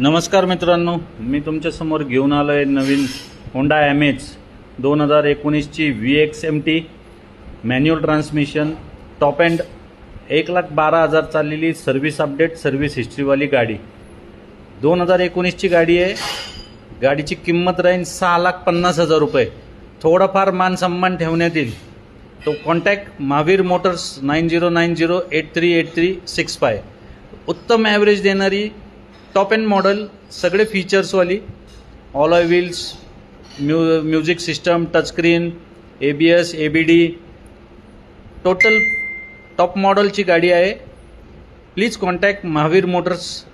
नमस्कार मित्रांनो, मी तुमच्यासमोर घेऊन आलो आहे नवीन होंडा एमएच 2019ची VXMT manual transmission top end 1,12,000 चाललेली सर्व्हिस अपडेट सर्व्हिस हिस्ट्रीवाली गाडी 2019ची गाडी आहे। गाडीची किंमत राहील 6,50,000 रुपये। थोडाफार मान सन्मान ठेवण्यात येईल। तो कॉन्टॅक्ट महावीर मोटर्स 9090838365। उत्तम ॲव्हरेज देणारी टॉप एंड मॉडल, सगळे फीचर्सवाली, alloy wheels, music system, touchscreen, ABS ABD, total top मॉडलची गाडी आहे। Please contact Mahavir Motors.